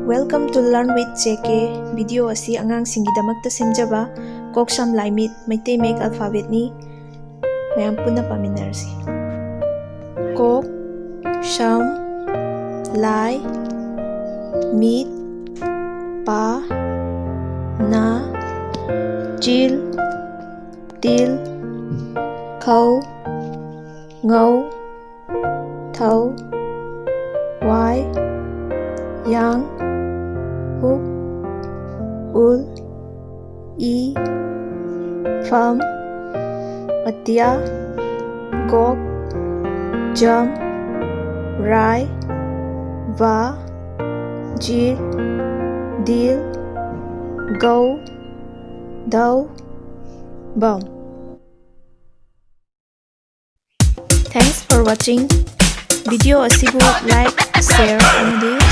Welcome to Learn with JK. Video asi angangsinggidamakta semjaba kok sam laimit maitai mek alphabet ni mayam punna paminarsi. Kok sam lai mit pa na jil til khâu ngâu thâu y yang húc ul y pham atia gok jam rai va jil dil go dau bum. Thanks for watching. Video asibu like, share, and